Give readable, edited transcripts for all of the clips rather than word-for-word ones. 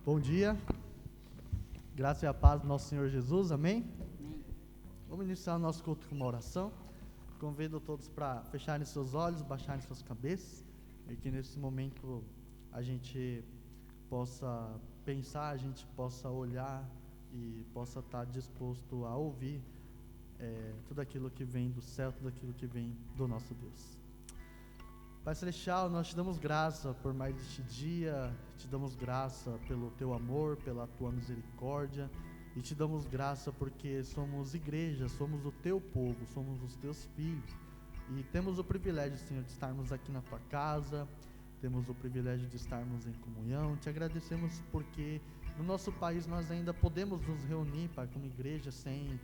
Bom dia, graça e a paz do nosso Senhor Jesus, amém? Amém. Vamos iniciar o nosso culto com uma oração. Convido todos para fecharem seus olhos, baixarem suas cabeças, e que nesse momento a gente possa pensar, a gente possa olhar e possa estar disposto a ouvir tudo aquilo que vem do céu, tudo aquilo que vem do nosso Deus. Pai Celestial, nós te damos graça por mais este dia, te damos graça pelo teu amor, pela tua misericórdia, e te damos graça porque somos igreja, somos o teu povo, somos os teus filhos, e temos o privilégio, Senhor, de estarmos aqui na tua casa, temos o privilégio de estarmos em comunhão. Te agradecemos porque no nosso país nós ainda podemos nos reunir, Pai, como igreja, sem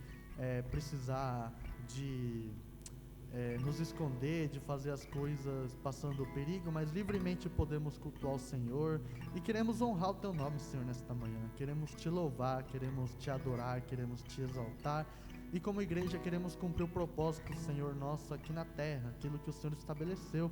precisar de nos esconder, de fazer as coisas passando perigo, mas livremente podemos cultuar o Senhor, e queremos honrar o teu nome, Senhor, nesta manhã. Queremos te louvar, queremos te adorar, queremos te exaltar, e como igreja queremos cumprir o propósito, Senhor, nosso aqui na terra, aquilo que o Senhor estabeleceu.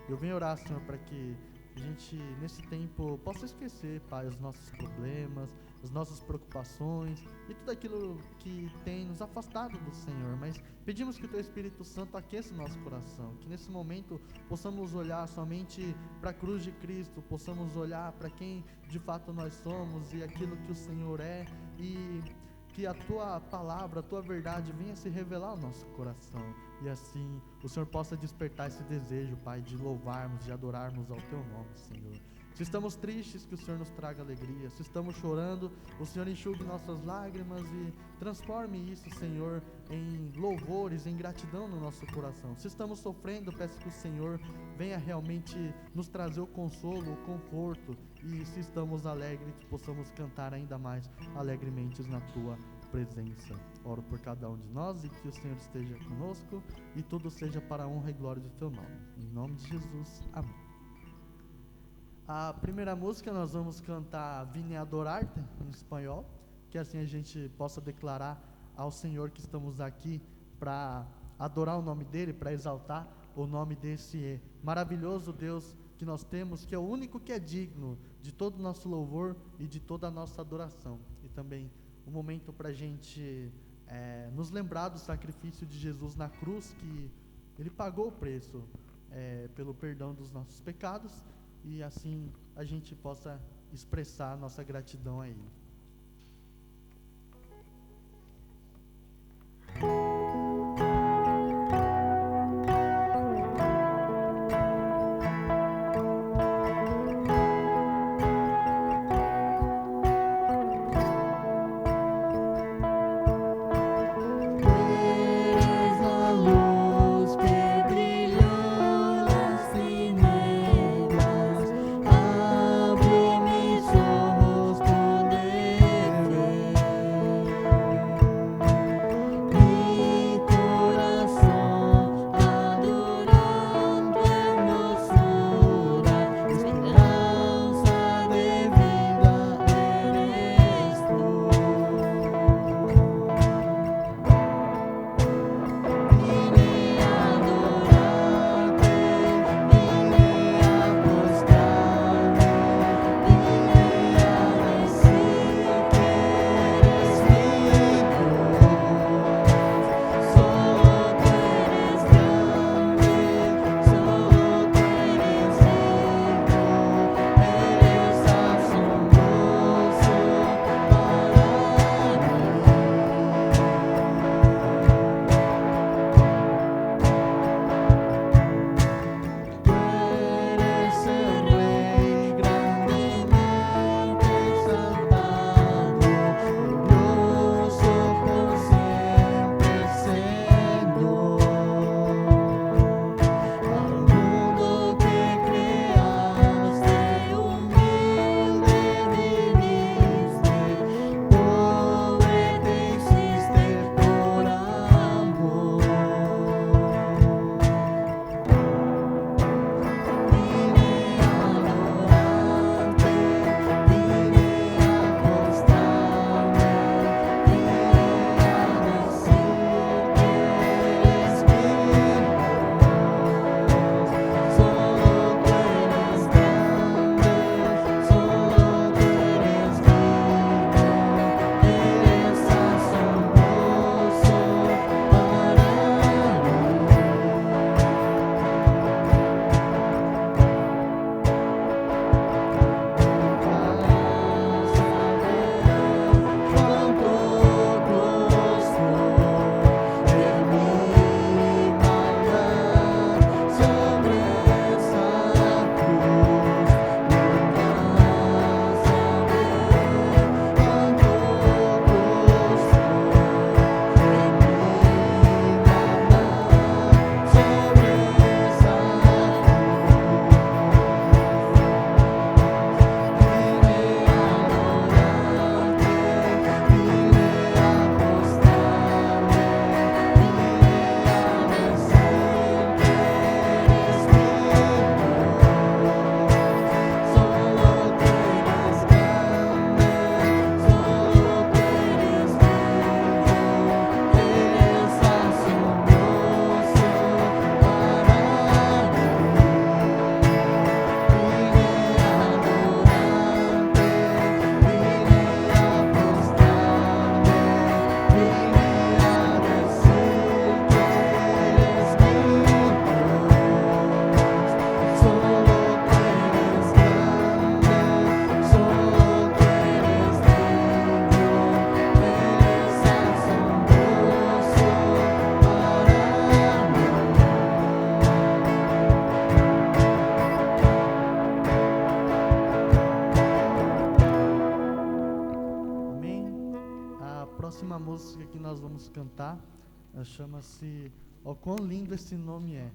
Eu venho orar, Senhor, para que a gente nesse tempo possa esquecer, Pai, os nossos problemas, as nossas preocupações e tudo aquilo que tem nos afastado do Senhor, mas pedimos que o Teu Espírito Santo aqueça o nosso coração, que nesse momento possamos olhar somente para a cruz de Cristo, possamos olhar para quem de fato nós somos e aquilo que o Senhor é, e que a Tua palavra, a Tua verdade venha se revelar ao nosso coração, e assim o Senhor possa despertar esse desejo, Pai, de louvarmos, de adorarmos ao Teu nome, Senhor. Se estamos tristes, que o Senhor nos traga alegria. Se estamos chorando, o Senhor enxugue nossas lágrimas e transforme isso, Senhor, em louvores, em gratidão no nosso coração. Se estamos sofrendo, peço que o Senhor venha realmente nos trazer o consolo, o conforto. E se estamos alegres, que possamos cantar ainda mais alegremente na Tua presença. Oro por cada um de nós e que o Senhor esteja conosco e tudo seja para a honra e glória do Teu nome. Em nome de Jesus, amém. A primeira música nós vamos cantar Vine Adorar-te, em espanhol, que assim a gente possa declarar ao Senhor que estamos aqui para adorar o nome dEle, para exaltar o nome desse maravilhoso Deus que nós temos, que é o único que é digno de todo o nosso louvor e de toda a nossa adoração. E também um momento para a gente nos lembrar do sacrifício de Jesus na cruz, que Ele pagou o preço pelo perdão dos nossos pecados, e assim a gente possa expressar a nossa gratidão a Ele. Abre mis ojos, poder. nós vamos cantar chama-se "Ó Quão Lindo Esse Nome É".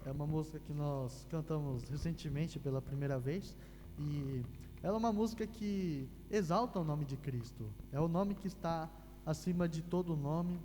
É uma música que nós cantamos recentemente pela primeira vez, e ela é uma música que exalta o nome de Cristo. É o nome que está acima de todo nome,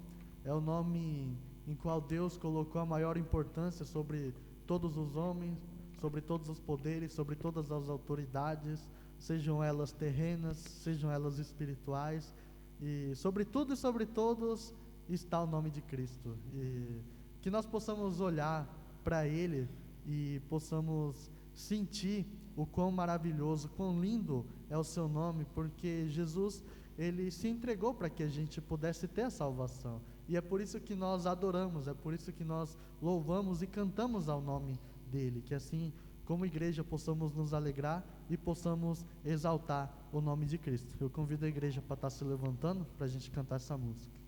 é o nome em qual Deus colocou a maior importância sobre todos os homens, sobre todos os poderes, sobre todas as autoridades, sejam elas terrenas, sejam elas espirituais, e sobre tudo e sobre todos está o nome de Cristo. E que nós possamos olhar para Ele e possamos sentir o quão maravilhoso, quão lindo é o seu nome, porque Jesus, Ele se entregou para que a gente pudesse ter a salvação, e é por isso que nós adoramos, é por isso que nós louvamos e cantamos ao nome dEle, que assim, como igreja, possamos nos alegrar e possamos exaltar o nome de Cristo. Eu convido a igreja para estar se levantando, para a gente cantar essa música.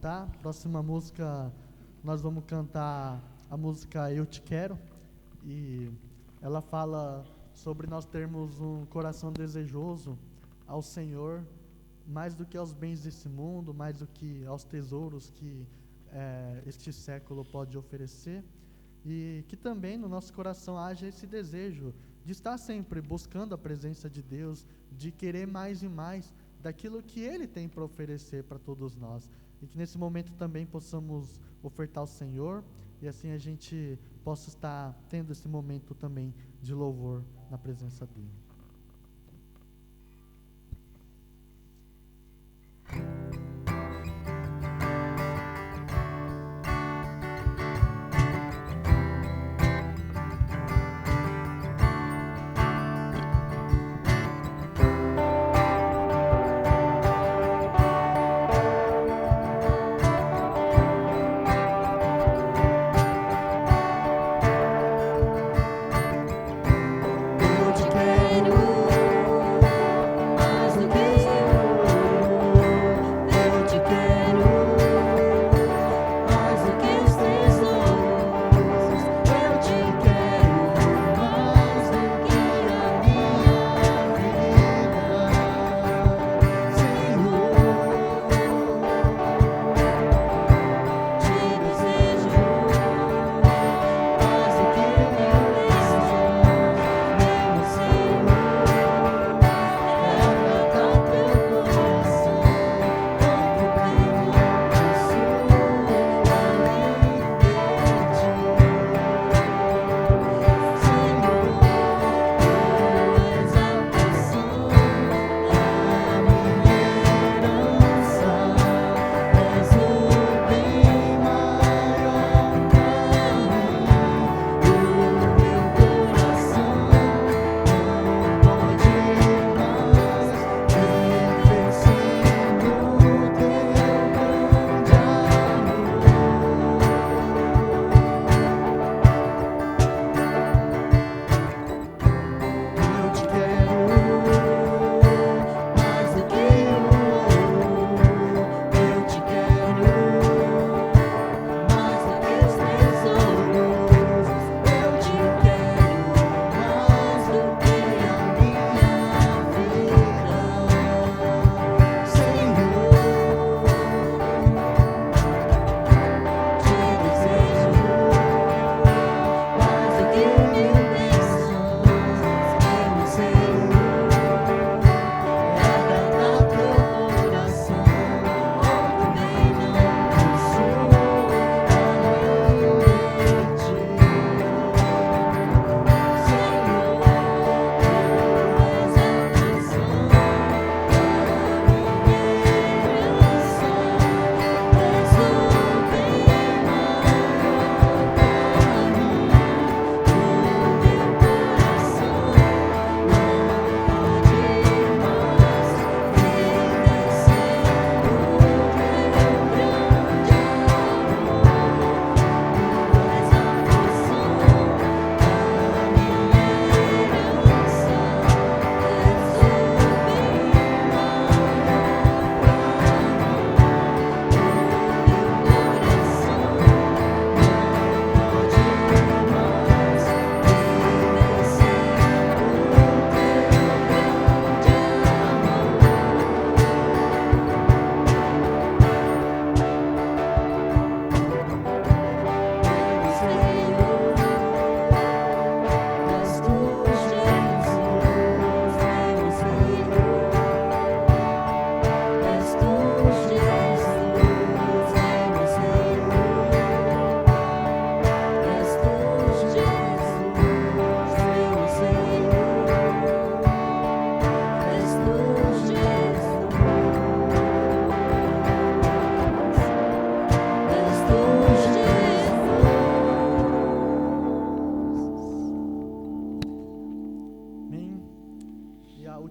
cantar. Próxima música, nós vamos cantar a música Eu Te Quero, e ela fala sobre nós termos um coração desejoso ao Senhor, mais do que aos bens desse mundo, mais do que aos tesouros que este século pode oferecer, e que também no nosso coração haja esse desejo de estar sempre buscando a presença de Deus, de querer mais e mais daquilo que Ele tem para oferecer para todos nós, e que nesse momento também possamos ofertar ao Senhor, e assim a gente possa estar tendo esse momento também de louvor na presença dEle.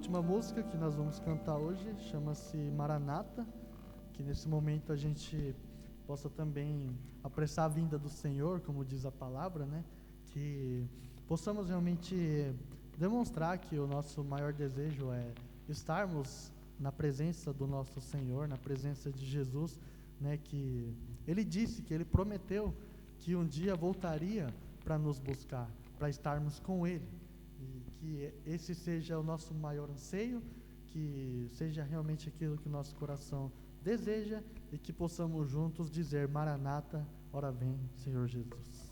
última música que nós vamos cantar hoje chama-se Maranata, que nesse momento a gente possa também apressar a vinda do Senhor, como diz a palavra, né? Que possamos realmente demonstrar que o nosso maior desejo é estarmos na presença do nosso Senhor, na presença de Jesus, né, que Ele disse, que Ele prometeu que um dia voltaria para nos buscar, para estarmos com Ele, e que esse seja o nosso maior anseio, que seja realmente aquilo que o nosso coração deseja, e que possamos juntos dizer: Maranata, ora vem, Senhor Jesus.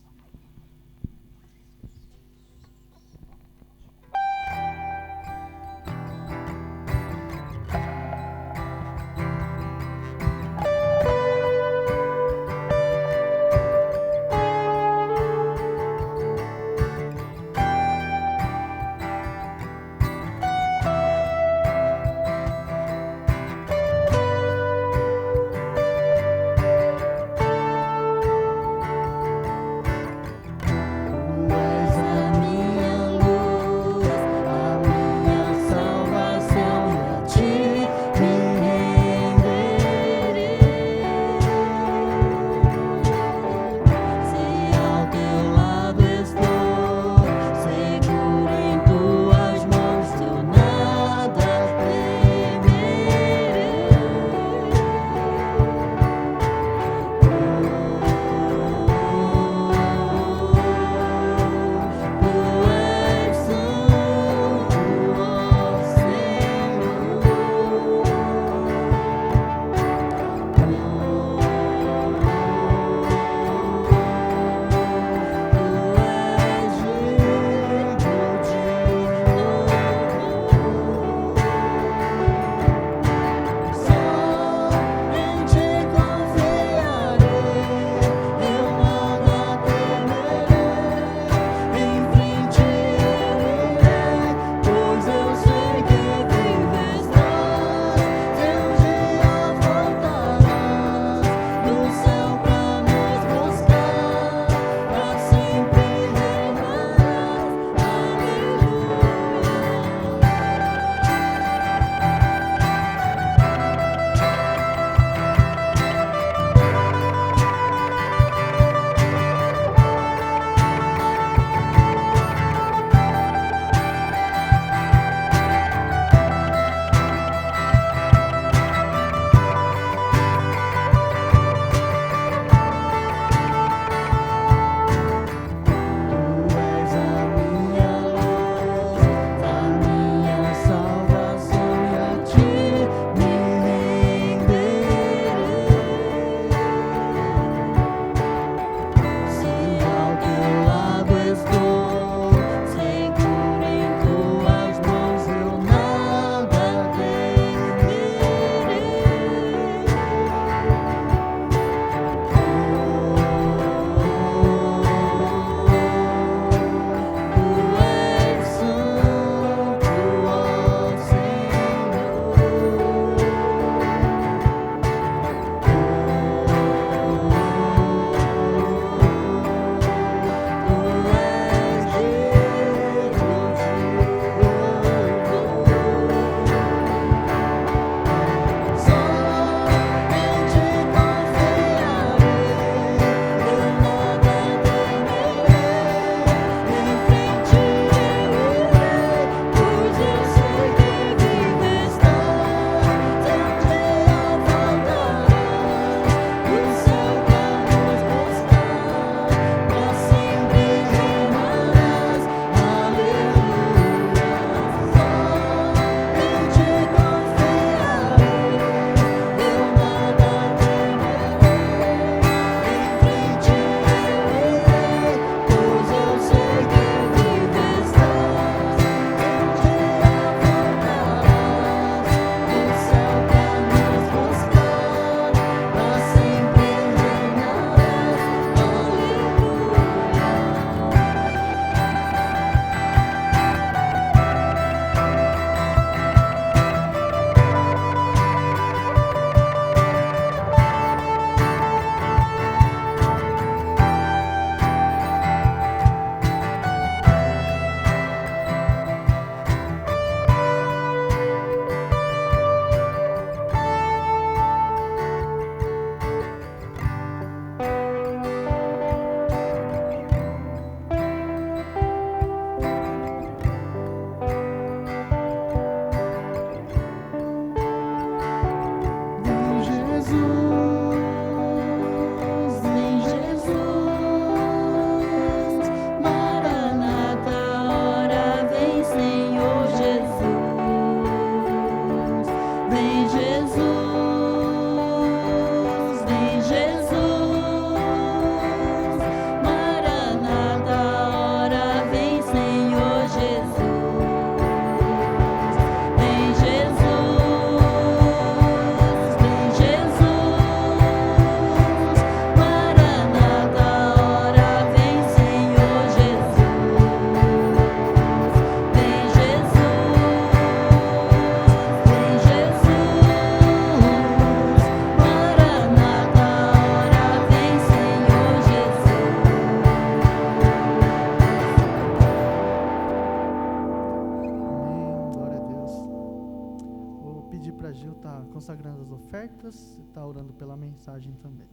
ofertas, está orando pela mensagem também.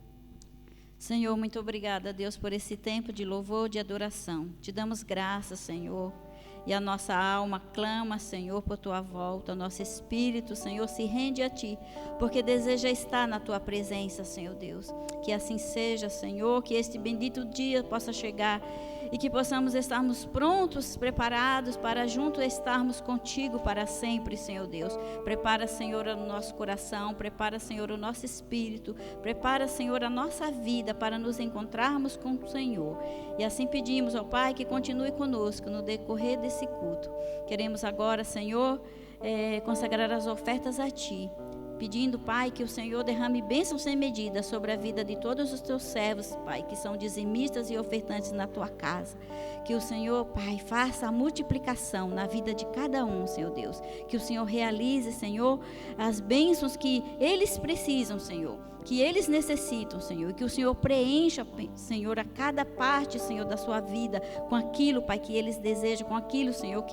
Senhor, muito obrigada, Deus, por esse tempo de louvor, de adoração. Te damos graças, Senhor. E a nossa alma clama, Senhor, por tua volta. O nosso espírito, Senhor, se rende a ti, porque deseja estar na tua presença, Senhor Deus. Que assim seja, Senhor, que este bendito dia possa chegar e que possamos estarmos prontos, preparados para junto estarmos contigo para sempre, Senhor Deus. Prepara, Senhor, o nosso coração, prepara, Senhor, o nosso espírito, prepara, Senhor, a nossa vida para nos encontrarmos com o Senhor. E assim pedimos ao Pai que continue conosco no decorrer desse culto. Queremos agora, Senhor, consagrar as ofertas a Ti, pedindo, Pai, que o Senhor derrame bênçãos sem medida sobre a vida de todos os Teus servos, Pai, que são dizimistas e ofertantes na Tua casa. Que o Senhor, Pai, faça a multiplicação na vida de cada um, Senhor Deus. Que o Senhor realize, Senhor, as bênçãos que eles precisam, Senhor, que eles necessitam, Senhor, e que o Senhor preencha, Senhor, a cada parte, Senhor, da sua vida, com aquilo, Pai, que eles desejam, com aquilo, Senhor,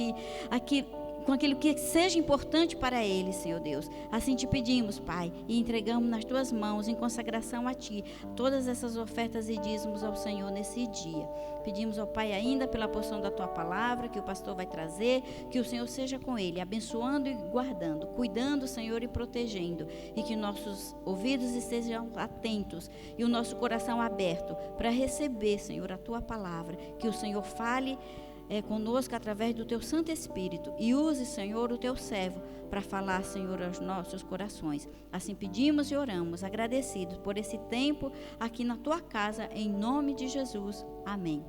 com aquilo que seja importante para eles, Senhor Deus. Assim te pedimos, Pai, e entregamos nas tuas mãos, em consagração a Ti, todas essas ofertas e dízimos ao Senhor nesse dia. Pedimos ao Pai ainda pela porção da Tua palavra, que o pastor vai trazer, que o Senhor seja com ele, abençoando e guardando, cuidando, Senhor, e protegendo, e que nossos ouvidos estejam atentos e o nosso coração aberto para receber, Senhor, a Tua palavra, que o Senhor fale conosco através do Teu Santo Espírito e use, Senhor, o Teu servo para falar, Senhor, aos nossos corações. Assim pedimos e oramos, agradecidos por esse tempo aqui na Tua casa, em nome de Jesus. Amém.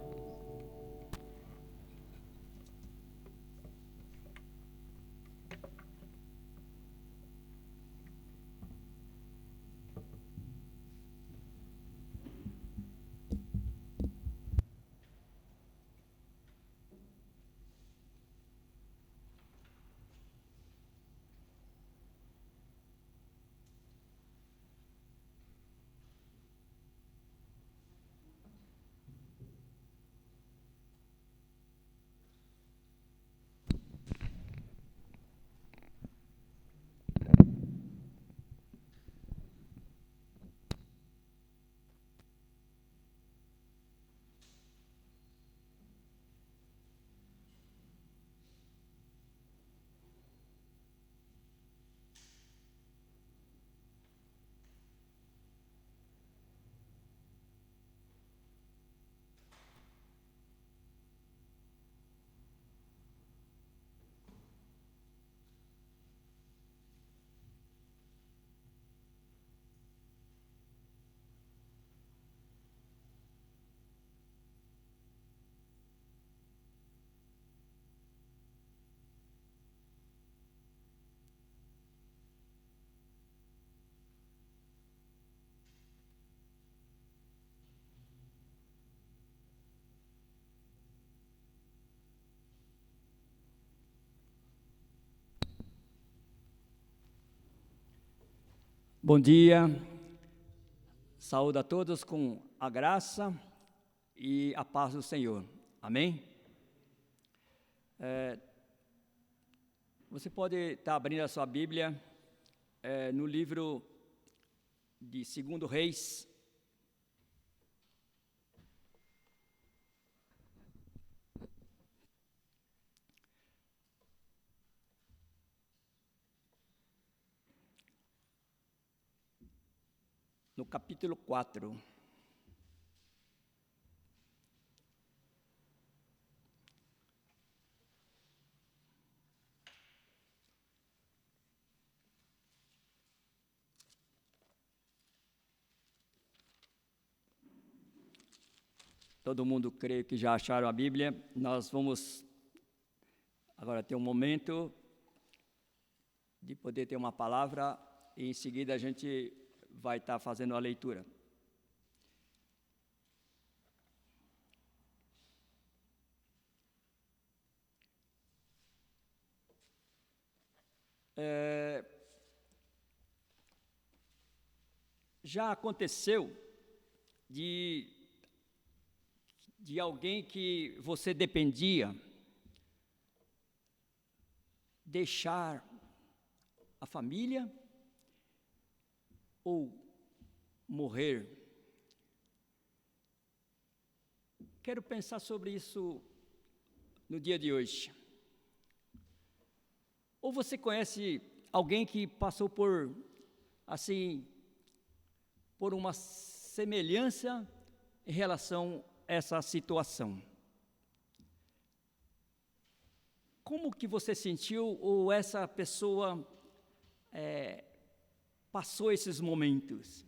Bom dia, saúdo a todos com a graça e a paz do Senhor, amém? Você pode estar abrindo a sua Bíblia no livro de 2 Reis, no capítulo 4. Todo mundo creio que já acharam a Bíblia. Nós vamos agora ter um momento de poder ter uma palavra e em seguida a gente vai estar fazendo a leitura. Já aconteceu de alguém que você dependia deixar a família ou morrer. Quero pensar sobre isso no dia de hoje. Ou você conhece alguém que passou por uma semelhança em relação a essa situação? Como que você sentiu, ou essa pessoa passou esses momentos?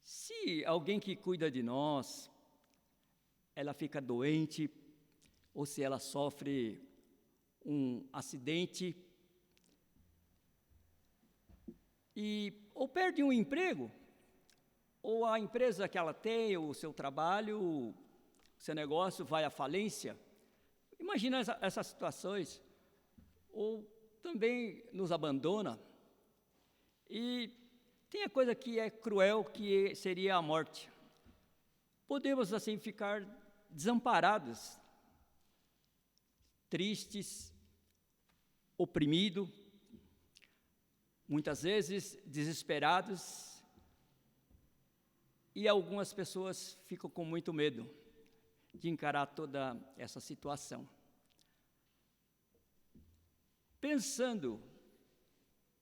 Se alguém que cuida de nós, ela fica doente, ou se ela sofre um acidente, ou perde um emprego, ou a empresa que ela tem, o seu trabalho, o seu negócio vai à falência. Imagina essas situações. Ou também nos abandona. E tem a coisa que é cruel, que seria a morte. Podemos assim ficar desamparados, tristes, oprimidos, muitas vezes desesperados, e algumas pessoas ficam com muito medo de encarar toda essa situação. Pensando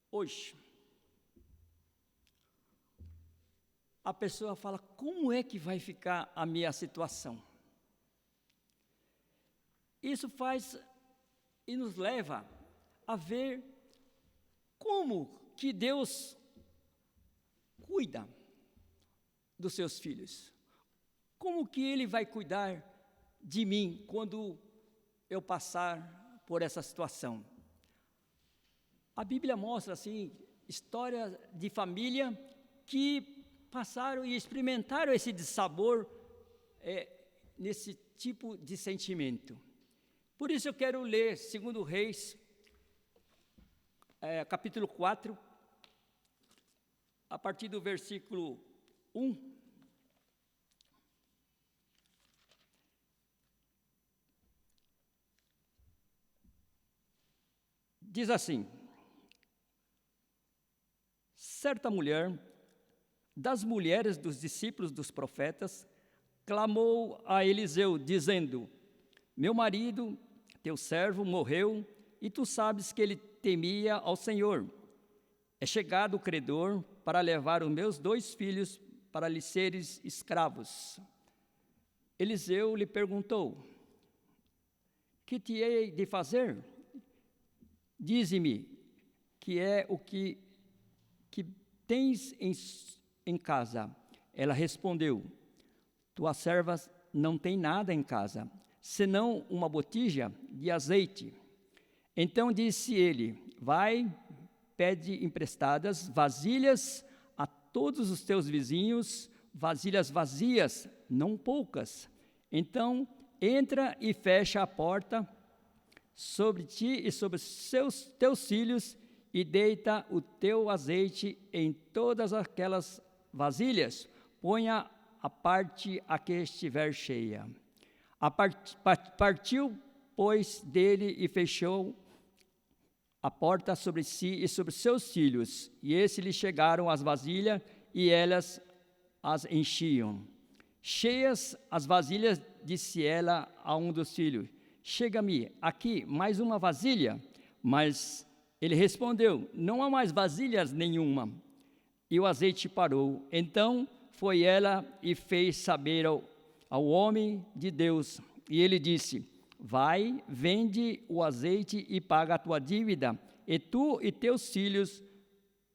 hoje, a pessoa fala: como é que vai ficar a minha situação? Isso faz e nos leva a ver como que Deus cuida dos seus filhos. Como que Ele vai cuidar de mim quando eu passar por essa situação? A Bíblia mostra, assim, histórias de família que passaram e experimentaram esse dissabor, nesse tipo de sentimento. Por isso eu quero ler 2 Reis, capítulo 4, a partir do versículo 1. Diz assim: certa mulher, das mulheres dos discípulos dos profetas, clamou a Eliseu, dizendo: meu marido, teu servo, morreu, e tu sabes que ele temia ao Senhor. É chegado o credor para levar os meus 2 filhos para lhe seres escravos. Eliseu lhe perguntou: que te hei de fazer? Dize-me, que é o que tens em casa? Ela respondeu: tua serva não tem nada em casa, senão uma botija de azeite. Então disse ele: vai, pede emprestadas vasilhas a todos os teus vizinhos, vasilhas vazias, não poucas. Então entra e fecha a porta sobre ti e sobre teus filhos, e deita o teu azeite em todas aquelas vasilhas. Ponha a parte a que estiver cheia. Partiu, pois, dele e fechou a porta sobre si e sobre seus filhos. E esses lhe chegaram as vasilhas, e elas as enchiam. Cheias as vasilhas, disse ela a um dos filhos: chega-me aqui mais uma vasilha. Mas ele respondeu: não há mais vasilhas nenhuma. E o azeite parou. Então foi ela e fez saber ao homem de Deus. E ele disse: vai, vende o azeite e paga a tua dívida, e tu e teus filhos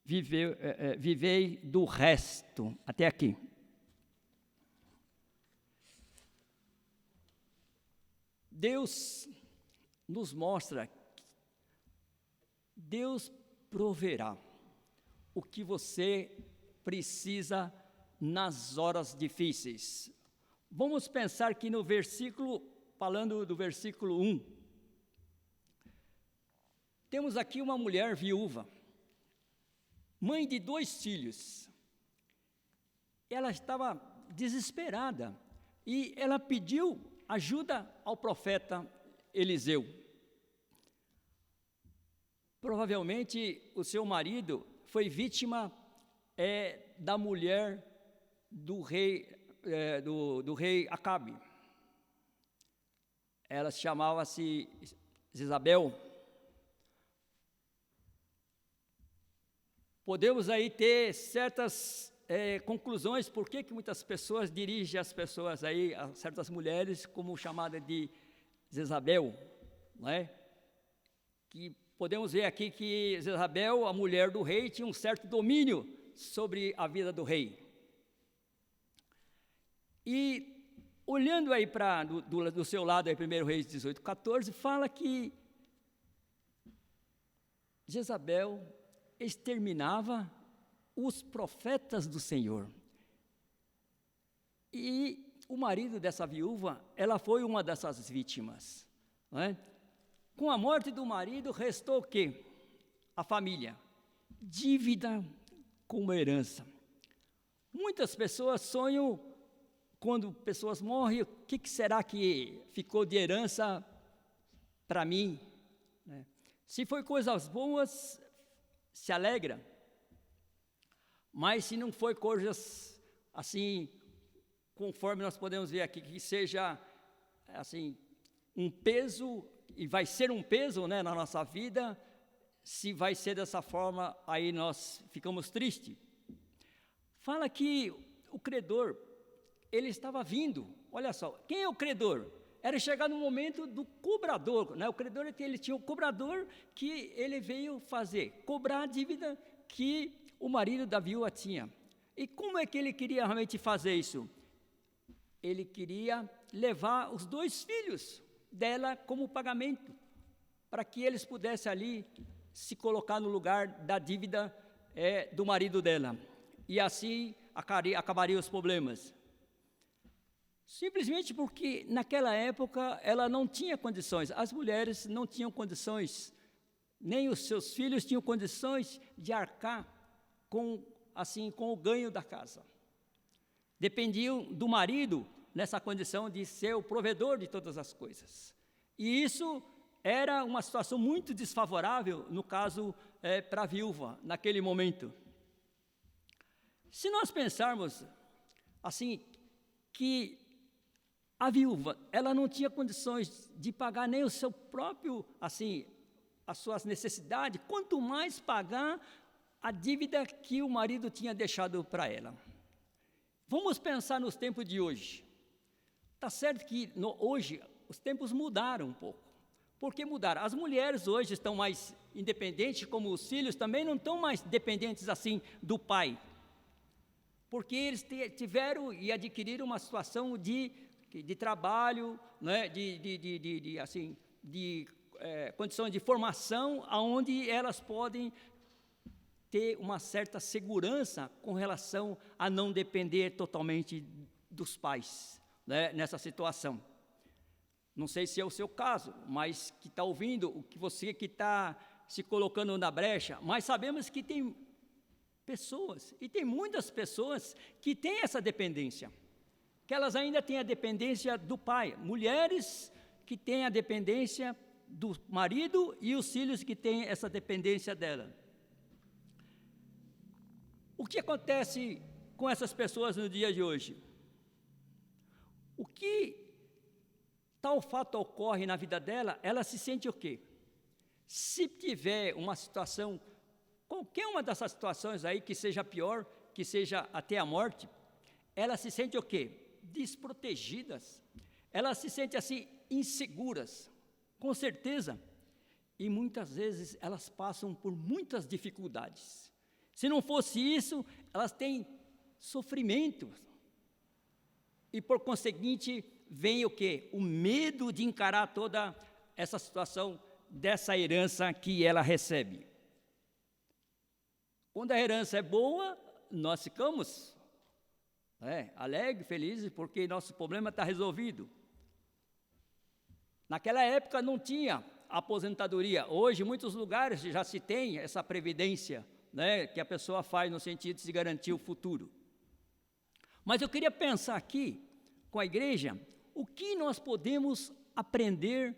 vivei do resto. Até aqui. Deus nos mostra que Deus proverá o que você precisa nas horas difíceis. Vamos pensar que no versículo, falando do versículo 1, temos aqui uma mulher viúva, mãe de 2 filhos. Ela estava desesperada e ela pediu ajuda ao profeta Eliseu. Provavelmente o seu marido foi vítima da mulher do rei do rei Acabe. Ela chamava-se Jezabel. Podemos aí ter certas conclusões, por que muitas pessoas dirigem as pessoas aí, a certas mulheres, como chamada de Jezabel, não é? Que podemos ver aqui que Jezabel, a mulher do rei, tinha um certo domínio sobre a vida do rei. E olhando aí do seu lado, aí, 1 Reis 18:14, fala que Jezabel exterminava os profetas do Senhor. E o marido dessa viúva, ela foi uma dessas vítimas, não é? Com a morte do marido, restou o quê? A família. Dívida como herança. Muitas pessoas sonham, quando pessoas morrem, o que será que ficou de herança para mim? Se foi coisas boas, se alegra. Mas se não foi coisas assim, conforme nós podemos ver aqui, que seja assim um peso, e vai ser um peso, né, na nossa vida, se vai ser dessa forma, aí nós ficamos tristes. Fala que o credor, ele estava vindo. Olha só, quem é o credor? Era chegar no momento do cobrador, né? O credor, ele tinha o cobrador que ele veio fazer, cobrar a dívida que o marido da viúva tinha. E como é que ele queria realmente fazer isso? Ele queria levar os 2 filhos dela como pagamento, para que eles pudessem ali se colocar no lugar da dívida do marido dela. E assim acabariam os problemas. Simplesmente porque naquela época ela não tinha condições, as mulheres não tinham condições, nem os seus filhos tinham condições de arcar com o ganho da casa. Dependiam do marido nessa condição de ser o provedor de todas as coisas. E isso era uma situação muito desfavorável, no caso, para a viúva, naquele momento. Se nós pensarmos assim, que a viúva, ela não tinha condições de pagar nem o seu próprio, assim, as suas necessidades, quanto mais pagar a dívida que o marido tinha deixado para ela. Vamos pensar nos tempos de hoje. Está certo que hoje os tempos mudaram um pouco. Por que mudaram? As mulheres hoje estão mais independentes, como os filhos também não estão mais dependentes assim do pai. Porque eles tiveram e adquiriram uma situação de trabalho, né, condições de formação, onde elas podem ter uma certa segurança com relação a não depender totalmente dos pais, né, nessa situação. Não sei se é o seu caso, mas que está ouvindo, o que você que está se colocando na brecha, mas sabemos que tem pessoas, e tem muitas pessoas que têm essa dependência, que elas ainda têm a dependência do pai, mulheres que têm a dependência do marido e os filhos que têm essa dependência dela. O que acontece com essas pessoas no dia de hoje? O que tal fato ocorre na vida dela, ela se sente o quê? Se tiver uma situação, qualquer uma dessas situações aí que seja pior, que seja até a morte, ela se sente o quê? Desprotegidas. Ela se sente assim, inseguras, com certeza. E muitas vezes elas passam por muitas dificuldades. Se não fosse isso, elas têm sofrimento. E por conseguinte, vem o quê? O medo de encarar toda essa situação dessa herança que ela recebe. Quando a herança é boa, nós ficamos alegres, felizes, porque nosso problema está resolvido. Naquela época não tinha aposentadoria. Hoje, em muitos lugares já se tem essa previdência, né, que a pessoa faz no sentido de se garantir o futuro. Mas eu queria pensar aqui, com a igreja, o que nós podemos aprender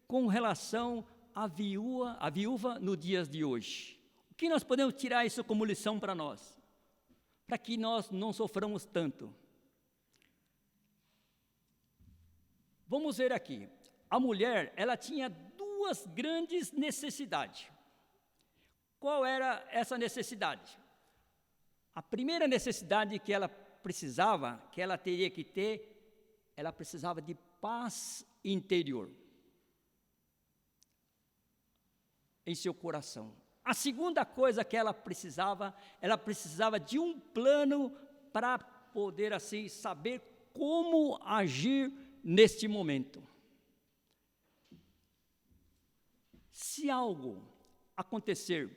com relação à viúva nos dias de hoje. O que nós podemos tirar isso como lição para nós? Para que nós não soframos tanto. Vamos ver aqui. A mulher, ela tinha duas grandes necessidades. Qual era essa necessidade? A primeira necessidade que ela precisava, que ela teria que ter, ela precisava de paz interior em seu coração. A segunda coisa que ela precisava de um plano para poder assim saber como agir neste momento. Se algo acontecer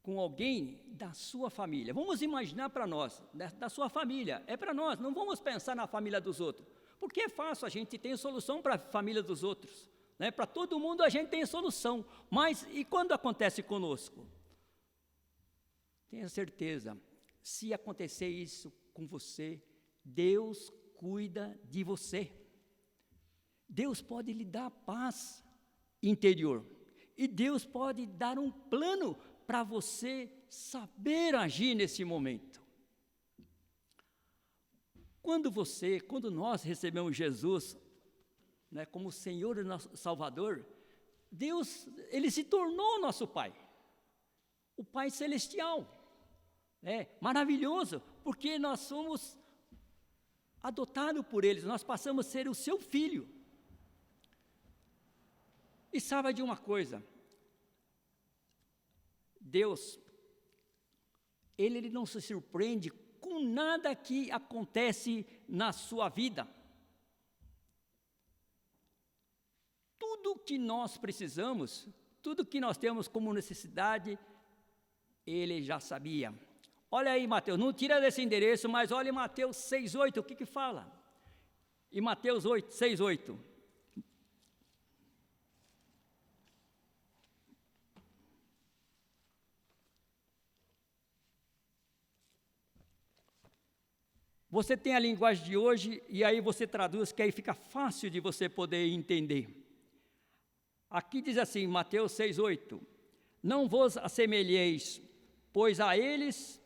com alguém da sua família, vamos imaginar para nós, da sua família, é para nós, não vamos pensar na família dos outros, porque é fácil, a gente tem solução para a família dos outros, né? Para todo mundo a gente tem solução, mas e quando acontece conosco? Tenha certeza, se acontecer isso com você, Deus cuida de você. Deus pode lhe dar paz interior, e Deus pode dar um plano para você saber agir nesse momento. Quando nós recebemos Jesus, né, como Senhor e nosso Salvador, Deus, Ele se tornou nosso Pai, o Pai Celestial, maravilhoso, porque nós somos adotados por Ele, nós passamos a ser o seu filho. E saiba de uma coisa, Deus, Ele não se surpreende com nada que acontece na sua vida. Tudo que nós precisamos, tudo que nós temos como necessidade, Ele já sabia. Olha aí, Mateus, não tira desse endereço, mas olha em Mateus 6,8, o que fala? Em Mateus 6,8. Você tem a linguagem de hoje e aí você traduz, que aí fica fácil de você poder entender. Aqui diz assim, Mateus 6,8: Não vos assemelheis, pois a eles,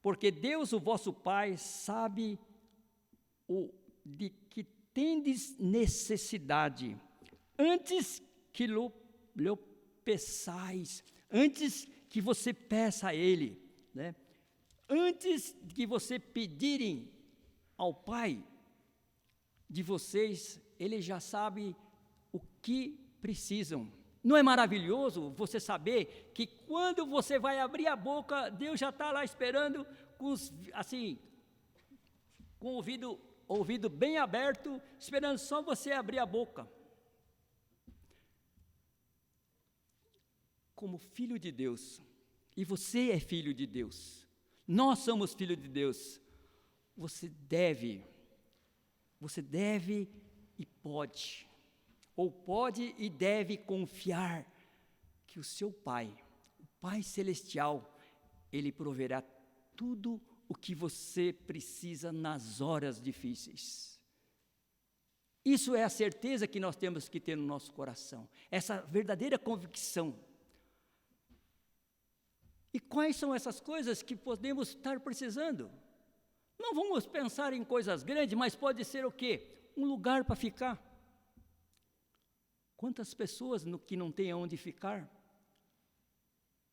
porque Deus, o vosso Pai, sabe de que tendes necessidade, antes que lhe peçais, antes que você peça a Ele, né? Antes que você pedirem ao Pai de vocês, Ele já sabe o que precisam. Não é maravilhoso você saber que quando você vai abrir a boca, Deus já está lá esperando, com o ouvido bem aberto, esperando só você abrir a boca. Como filho de Deus, e você é filho de Deus, nós somos filhos de Deus, você deve e pode, ou pode e deve confiar que o seu Pai, o Pai Celestial, Ele proverá tudo o que você precisa nas horas difíceis. Isso é a certeza que nós temos que ter no nosso coração, essa verdadeira convicção. E quais são essas coisas que podemos estar precisando? Não vamos pensar em coisas grandes, mas pode ser o quê? Um lugar para ficar. Quantas pessoas que não têm onde ficar?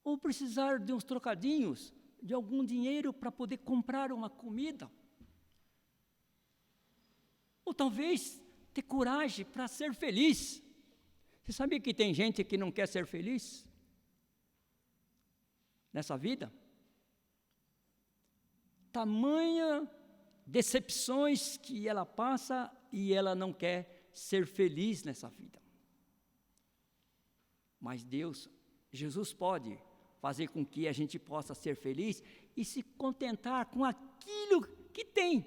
Ou precisar de uns trocadinhos, de algum dinheiro para poder comprar uma comida? Ou talvez ter coragem para ser feliz. Você sabia que tem gente que não quer ser feliz nessa vida? Tamanha decepções que ela passa e ela não quer ser feliz nessa vida. Mas Jesus pode fazer com que a gente possa ser feliz e se contentar com aquilo que tem.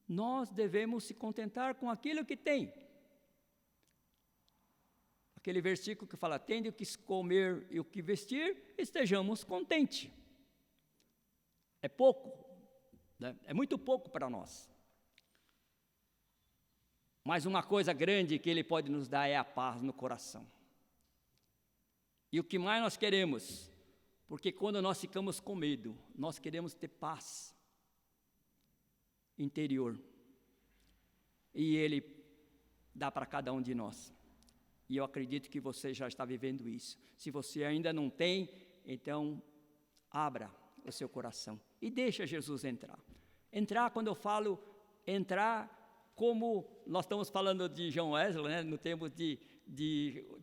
Nós devemos se contentar com aquilo que tem. Aquele versículo que fala, tende o que comer e o que vestir, estejamos contentes. É pouco, né? É muito pouco para nós. Mas uma coisa grande que Ele pode nos dar é a paz no coração. E o que mais nós queremos? Porque quando nós ficamos com medo, nós queremos ter paz interior. E Ele dá para cada um de nós. E eu acredito que você já está vivendo isso. Se você ainda não tem, então abra o seu coração e deixa Jesus entrar. Entrar, quando eu falo entrar, como nós estamos falando de John Wesley, né, no tempo de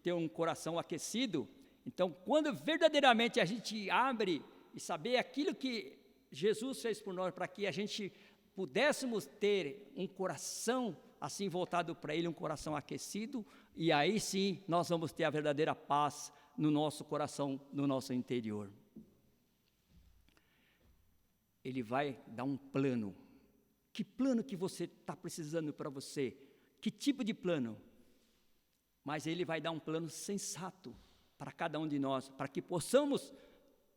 ter um coração aquecido. Então, quando verdadeiramente a gente abre e saber aquilo que Jesus fez por nós, para que a gente pudéssemos ter um coração assim voltado para Ele, um coração aquecido, e aí sim nós vamos ter a verdadeira paz no nosso coração, no nosso interior. Ele vai dar um plano. Que plano que você está precisando para você? Que tipo de plano? Mas Ele vai dar um plano sensato para cada um de nós, para que possamos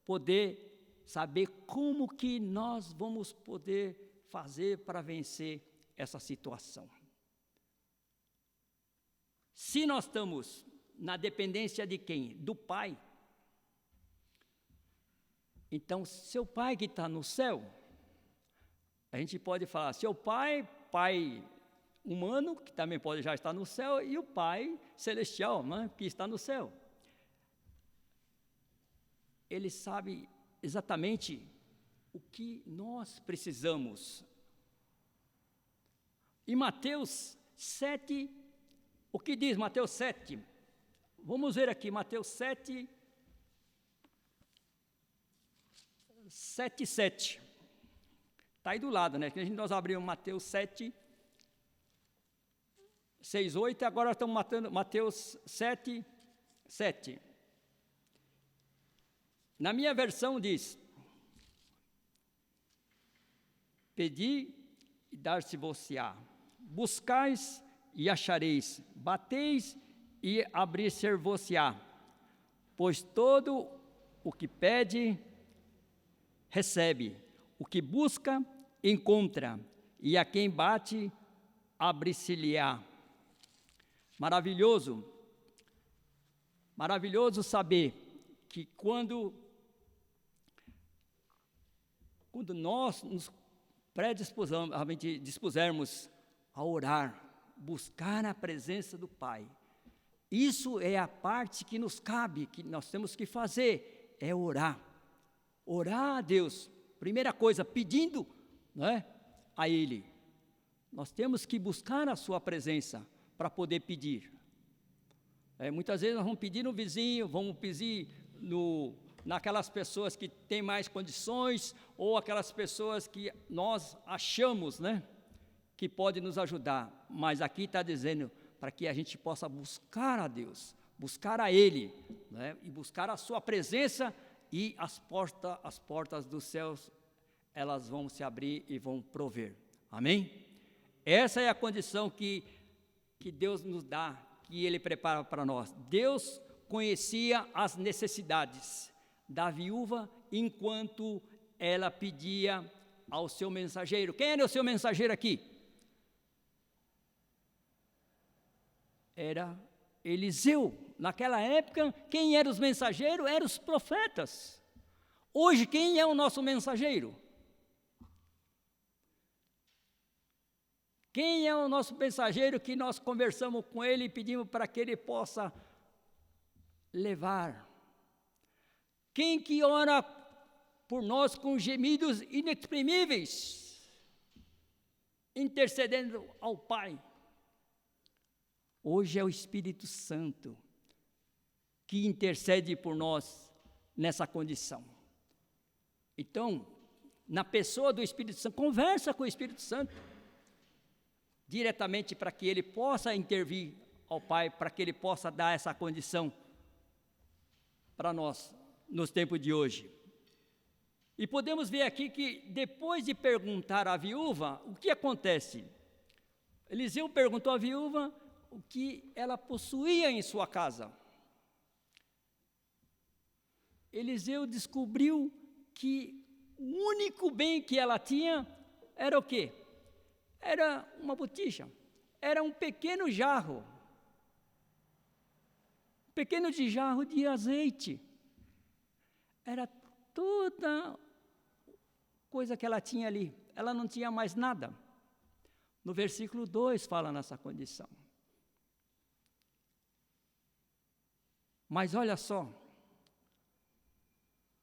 poder saber como que nós vamos poder fazer para vencer essa situação. Se nós estamos na dependência de quem? Do Pai. Então, seu Pai que está no céu, a gente pode falar, seu Pai humano, que também pode já estar no céu, e o Pai celestial, né, que está no céu. Ele sabe exatamente o que nós precisamos. Em Mateus 7, o que diz Mateus 7? Vamos ver aqui, Mateus 7, 7. Está aí do lado, né? Nós abrimos Mateus 7, 6, 8, agora estamos matando Mateus 7, 7. Na minha versão diz: pedi e dar-se-vos-á, buscais e achareis, bateis e abrir-se-vos-á, pois todo o que pede, recebe, o que busca, encontra, e a quem bate, abre-se-lhe-á. Maravilhoso, maravilhoso saber que quando nós nos dispusermos a orar, buscar a presença do Pai, isso é a parte que nos cabe, que nós temos que fazer, é orar. Orar a Deus, primeira coisa, pedindo, né, a Ele. Nós temos que buscar a sua presença para poder pedir. Muitas vezes nós vamos pedir no vizinho, vamos pedir naquelas pessoas que têm mais condições, ou aquelas pessoas que nós achamos, né, que podem nos ajudar. Mas aqui está dizendo para que a gente possa buscar a Deus, buscar a Ele, né, e buscar a sua presença, e as portas dos céus, elas vão se abrir e vão prover. Amém? Essa é a condição que Deus nos dá, que Ele prepara para nós. Deus conhecia as necessidades da viúva enquanto ela pedia ao seu mensageiro. Quem era o seu mensageiro aqui? Era Eliseu. Naquela época, quem eram os mensageiros? Eram os profetas. Hoje, quem é o nosso mensageiro? Quem é o nosso mensageiro que nós conversamos com ele e pedimos para que ele possa levar? Quem que ora por nós com gemidos inexprimíveis, intercedendo ao Pai? Hoje é o Espírito Santo que intercede por nós nessa condição. Então, na pessoa do Espírito Santo, conversa com o Espírito Santo diretamente para que ele possa intervir ao Pai, para que ele possa dar essa condição para nós nos tempos de hoje. E podemos ver aqui que depois de perguntar à viúva, o que acontece? Eliseu perguntou à viúva o que ela possuía em sua casa. Eliseu descobriu que o único bem que ela tinha era o quê? Era uma botija, era um pequeno jarro pequeno de jarro de azeite. Era toda coisa que ela tinha ali. Ela não tinha mais nada. No versículo 2 fala nessa condição. Mas olha só,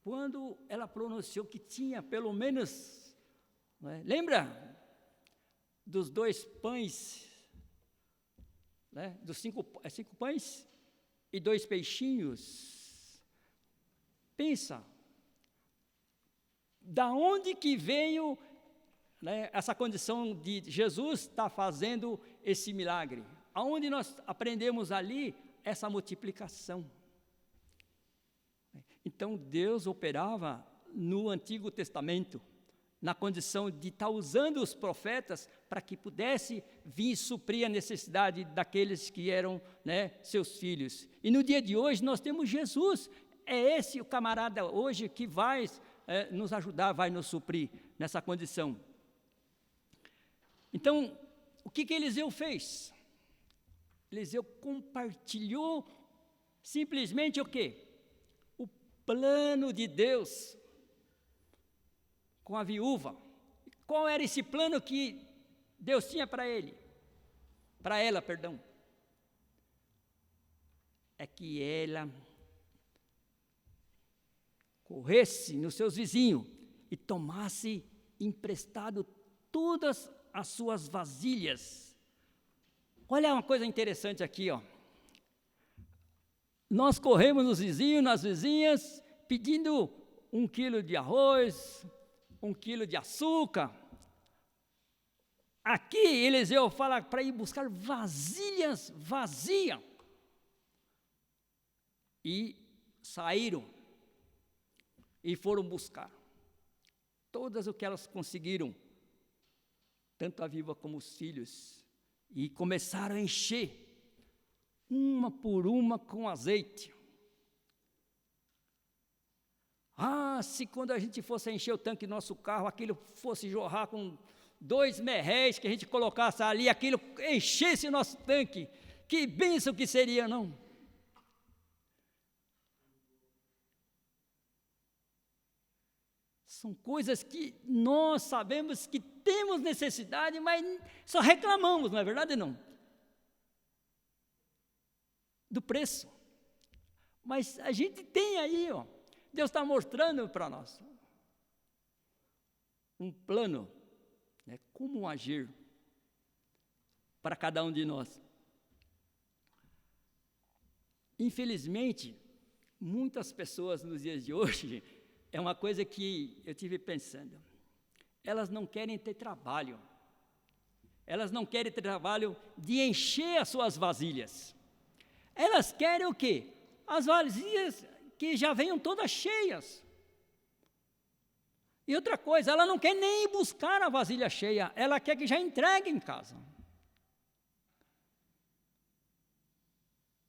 quando ela pronunciou que tinha pelo menos, lembra dos 2 pães, dos 5 pães e 2 peixinhos? Pensa, da onde que veio essa condição de Jesus estar fazendo esse milagre? Aonde nós aprendemos ali essa multiplicação? Então Deus operava no Antigo Testamento, na condição de estar usando os profetas para que pudesse vir suprir a necessidade daqueles que eram seus filhos. E no dia de hoje nós temos Jesus, é esse o camarada hoje que vai nos ajudar, vai nos suprir nessa condição. Então, o que Eliseu fez? Eliseu compartilhou simplesmente o quê? O plano de Deus com a viúva. Qual era esse plano que Deus tinha para ela? É que ela corresse nos seus vizinhos e tomasse emprestado todas as suas vasilhas. Olha uma coisa interessante aqui, ó. Nós corremos nos vizinhos, nas vizinhas, pedindo 1 quilo de arroz, 1 quilo de açúcar. Aqui Eliseu fala para ir buscar vasilhas vazias. E saíram e foram buscar todas o que elas conseguiram, tanto a viúva como os filhos, e começaram a encher, uma por uma, com azeite. Se quando a gente fosse encher o tanque do nosso carro, aquilo fosse jorrar com 2 merréis que a gente colocasse ali, aquilo enchesse o nosso tanque, que bênção que seria, não? São coisas que nós sabemos que temos necessidade, mas só reclamamos, não é verdade, não? Do preço. Mas a gente tem aí, ó, Deus está mostrando para nós um plano, como agir para cada um de nós. Infelizmente, muitas pessoas nos dias de hoje, é uma coisa que eu tive pensando, elas não querem ter trabalho, elas não querem ter trabalho de encher as suas vasilhas, elas querem o quê? As vasilhas que já venham todas cheias. E outra coisa, ela não quer nem ir buscar a vasilha cheia, ela quer que já entregue em casa.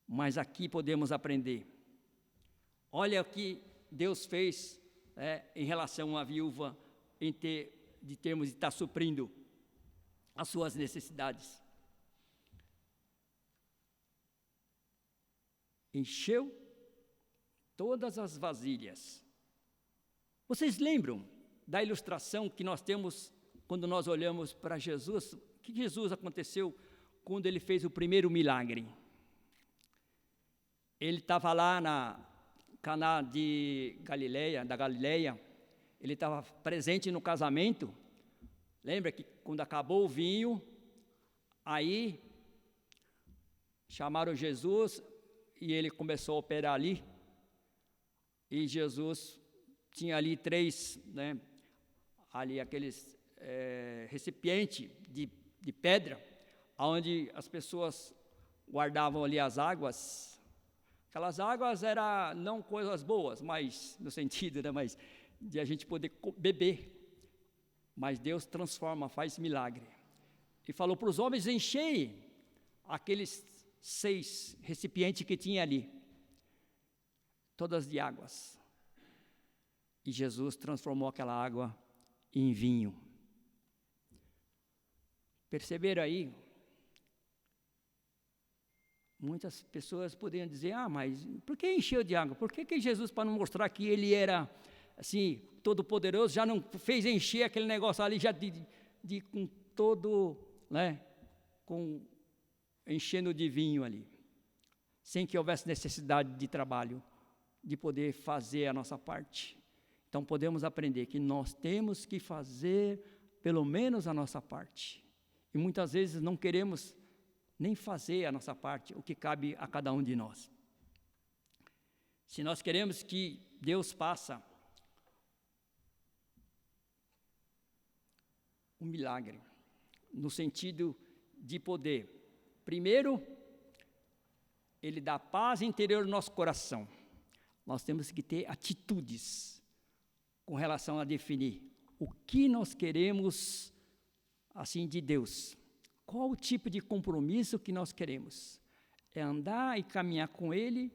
Mas aqui podemos aprender. Olha o que Deus fez em relação à viúva, de termos de estar suprindo as suas necessidades. Encheu todas as vasilhas. Vocês lembram da ilustração que nós temos quando nós olhamos para Jesus? O que Jesus aconteceu quando ele fez o primeiro milagre? Ele estava lá na Caná da Galileia, ele estava presente no casamento. Lembra que quando acabou o vinho, aí chamaram Jesus e ele começou a operar ali. E Jesus tinha ali 3, ali aqueles recipientes de pedra, onde as pessoas guardavam ali as águas. Aquelas águas eram não coisas boas, mas no sentido, mas de a gente poder beber. Mas Deus transforma, faz milagre. E falou para os homens encherem aqueles 6 recipientes que tinha ali, todas de águas. E Jesus transformou aquela água em vinho. Perceberam aí? Muitas pessoas poderiam dizer, mas por que encheu de água? Por que Jesus, para não mostrar que ele era, assim, todo-poderoso, já não fez encher aquele negócio ali, já com todo, né, enchendo de vinho ali, sem que houvesse necessidade de trabalho, de poder fazer a nossa parte. Então, podemos aprender que nós temos que fazer, pelo menos, a nossa parte. E muitas vezes não queremos nem fazer a nossa parte, o que cabe a cada um de nós. Se nós queremos que Deus faça um milagre, no sentido de poder, primeiro, Ele dá paz interior no nosso coração. Nós temos que ter atitudes com relação a definir o que nós queremos, assim, de Deus. Qual o tipo de compromisso que nós queremos? É andar e caminhar com Ele,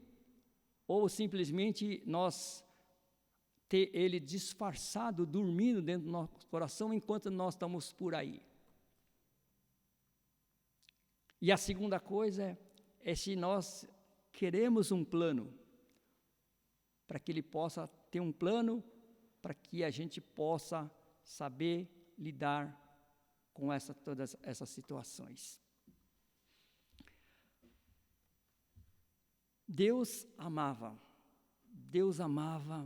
ou simplesmente nós ter Ele disfarçado, dormindo dentro do nosso coração, enquanto nós estamos por aí? E a segunda coisa é se nós queremos um plano, para que Ele possa ter um plano, para que a gente possa saber lidar com todas essas situações. Deus amava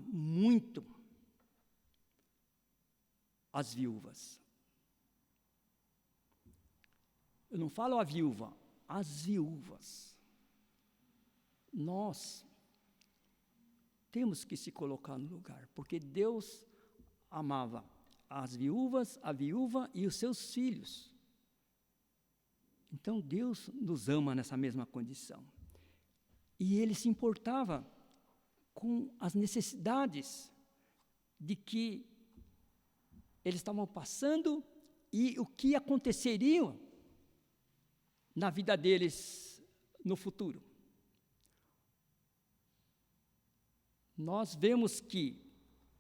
muito as viúvas. Eu não falo a viúva, as viúvas. Nós temos que se colocar no lugar, porque Deus amava as viúvas, a viúva e os seus filhos. Então Deus nos ama nessa mesma condição. E Ele se importava com as necessidades de que eles estavam passando e o que aconteceria na vida deles no futuro. Nós vemos que,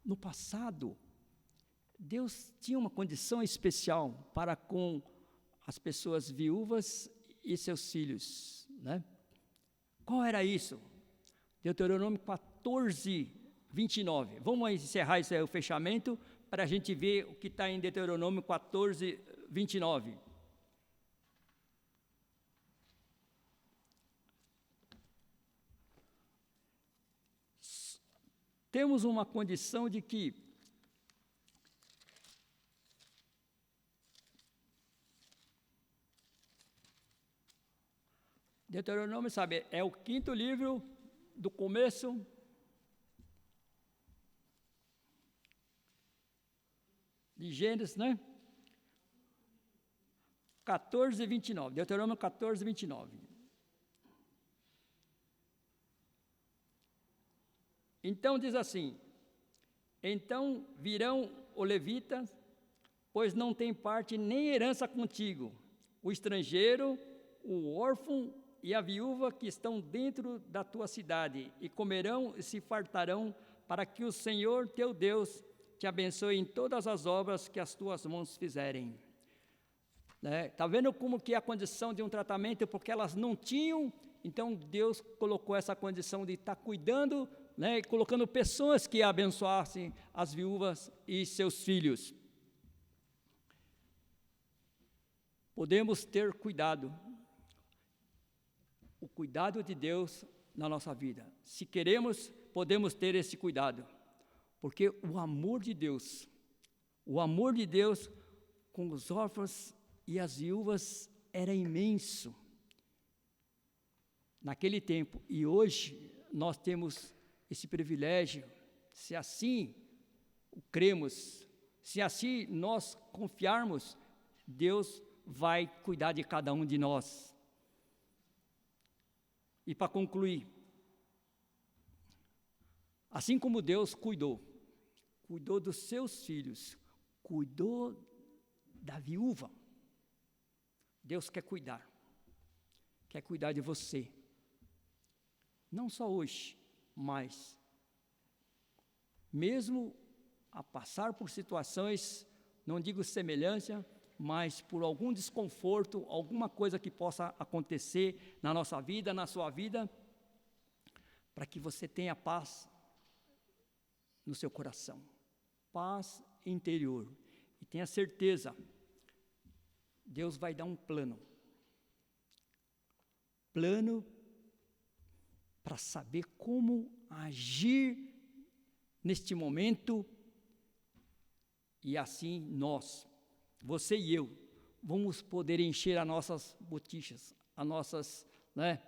no passado, Deus tinha uma condição especial para com as pessoas viúvas e seus filhos, né? Qual era isso? Deuteronômio 14, 29. Vamos encerrar esse o fechamento para a gente ver o que está em Deuteronômio 14, 29. Temos uma condição de que Deuteronômio, sabe, é o 5º livro do começo de Gênesis, né? 14, 29. Deuteronômio 14, 29. Então diz assim: então virão os levitas, pois não tem parte nem herança contigo, o estrangeiro, o órfão e a viúva que estão dentro da tua cidade, e comerão e se fartarão, para que o Senhor teu Deus te abençoe em todas as obras que as tuas mãos fizerem. Está vendo como que é a condição de um tratamento? Porque elas não tinham, então Deus colocou essa condição de estar cuidando, né, e colocando pessoas que abençoassem as viúvas e seus filhos. Podemos ter cuidado, o cuidado de Deus na nossa vida. Se queremos, podemos ter esse cuidado, porque o amor de Deus com os órfãos e as viúvas era imenso naquele tempo, e hoje nós temos esse privilégio. Se assim cremos, se assim nós confiarmos, Deus vai cuidar de cada um de nós. E para concluir, assim como Deus cuidou dos seus filhos, cuidou da viúva, Deus quer cuidar de você, não só hoje, mas mesmo a passar por situações, não digo semelhança, mas por algum desconforto, alguma coisa que possa acontecer na nossa vida, na sua vida, para que você tenha paz no seu coração, paz interior, e tenha certeza, Deus vai dar um plano para saber como agir neste momento, e assim nós, você e eu, vamos poder encher as nossas botijas, as nossas, né?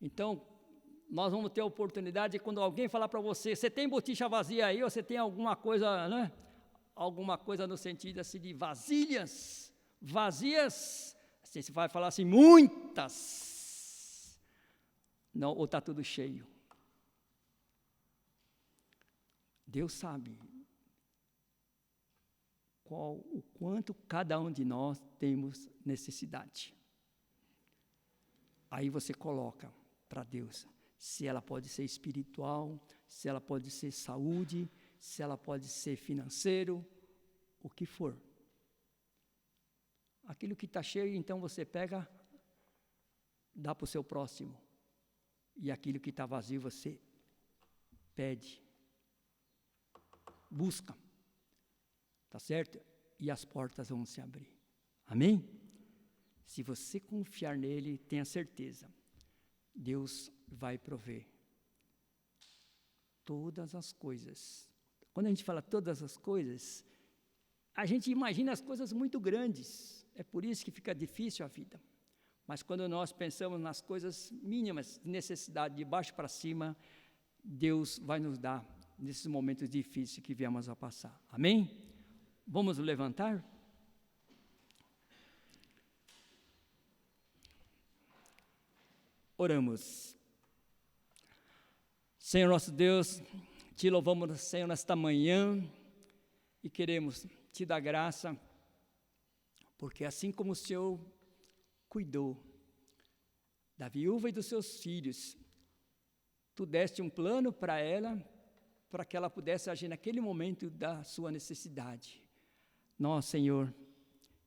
Então, nós vamos ter a oportunidade, quando alguém falar para você, você tem botija vazia aí, ou você tem alguma coisa, né? Alguma coisa no sentido assim de vazias, assim, você vai falar assim, muitas, não, ou está tudo cheio. Deus sabe o quanto cada um de nós temos necessidade. Aí você coloca para Deus, se ela pode ser espiritual, se ela pode ser saúde, se ela pode ser financeiro, o que for. Aquilo que está cheio, então você pega, dá para o seu próximo. E aquilo que está vazio, você pede, busca. Tá certo? E as portas vão se abrir. Amém? Se você confiar nele, tenha certeza, Deus vai prover todas as coisas. Quando a gente fala todas as coisas, a gente imagina as coisas muito grandes. É por isso que fica difícil a vida. Mas quando nós pensamos nas coisas mínimas, de necessidade, de baixo para cima, Deus vai nos dar nesses momentos difíceis que viemos a passar. Amém? Vamos levantar? Oramos. Senhor nosso Deus, te louvamos, Senhor, nesta manhã e queremos te dar graça, porque assim como o Senhor cuidou da viúva e dos seus filhos, tu deste um plano para ela, para que ela pudesse agir naquele momento da sua necessidade. Nós, Senhor,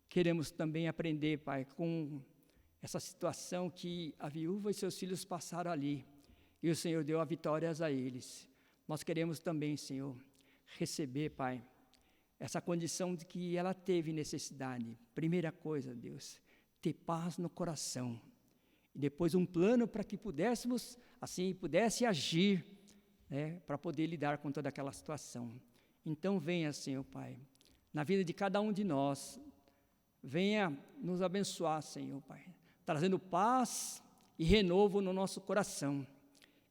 queremos também aprender, Pai, com essa situação que a viúva e seus filhos passaram ali, e o Senhor deu a vitórias a eles. Nós queremos também, Senhor, receber, Pai, essa condição de que ela teve necessidade. Primeira coisa, Deus, ter paz no coração, e depois um plano para que pudéssemos, assim, pudesse agir, né, para poder lidar com toda aquela situação. Então venha, Senhor Pai, na vida de cada um de nós, venha nos abençoar, Senhor Pai, trazendo paz e renovo no nosso coração,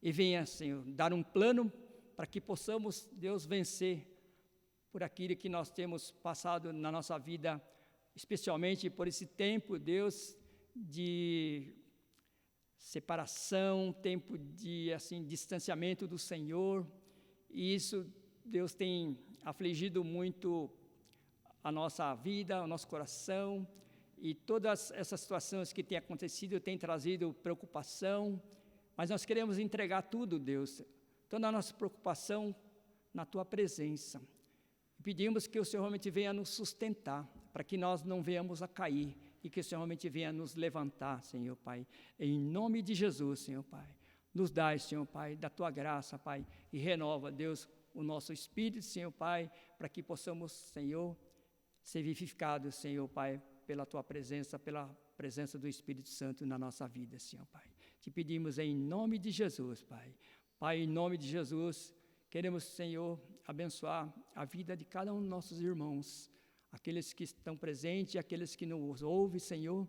e venha, Senhor, dar um plano para que possamos, Deus, vencer por aquilo que nós temos passado na nossa vida, especialmente por esse tempo, Deus, de separação, tempo de, assim, distanciamento do Senhor, e isso, Deus, tem afligido muito a nossa vida, o nosso coração, e todas essas situações que têm acontecido têm trazido preocupação, mas nós queremos entregar tudo, Deus, toda a nossa preocupação na Tua presença. Pedimos que o Senhor realmente venha nos sustentar, para que nós não venhamos a cair, e que o Senhor realmente venha nos levantar, Senhor Pai, em nome de Jesus, Senhor Pai. Nos dai, Senhor Pai, da Tua graça, Pai, e renova, Deus, o nosso espírito, Senhor Pai, para que possamos, Senhor, ser vivificados, Senhor Pai, pela Tua presença do Espírito Santo na nossa vida, Senhor Pai. Te pedimos em nome de Jesus, Pai. Pai, em nome de Jesus, queremos, Senhor, abençoar a vida de cada um dos nossos irmãos, aqueles que estão presentes e aqueles que nos ouvem, Senhor,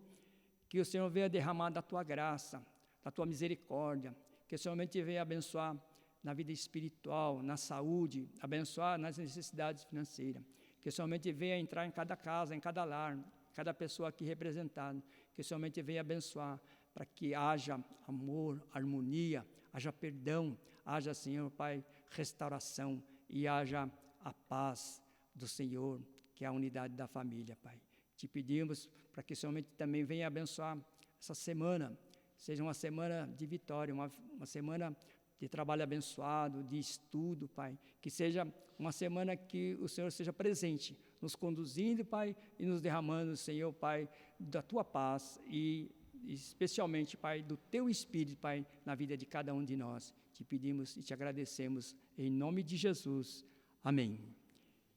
que o Senhor venha derramar da Tua graça, da Tua misericórdia, que o Senhor realmente venha abençoar na vida espiritual, na saúde, abençoar nas necessidades financeiras, que o Senhor realmente venha entrar em cada casa, em cada lar, cada pessoa aqui representada, que o Senhor realmente venha abençoar, para que haja amor, harmonia, haja perdão, haja, Senhor Pai, restauração, e haja a paz do Senhor, que é a unidade da família, Pai. Te pedimos para que o Senhor também venha abençoar essa semana, seja uma semana de vitória, uma semana de trabalho abençoado, de estudo, Pai. Que seja uma semana que o Senhor seja presente, nos conduzindo, Pai, e nos derramando, Senhor, Pai, da Tua paz e especialmente, Pai, do Teu Espírito, Pai, na vida de cada um de nós. Te pedimos e te agradecemos em nome de Jesus. Amém.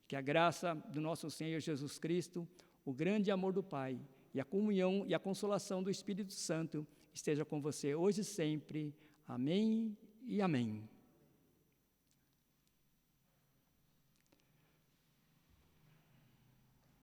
Que a graça do nosso Senhor Jesus Cristo, o grande amor do Pai e a comunhão e a consolação do Espírito Santo esteja com você hoje e sempre. Amém e amém.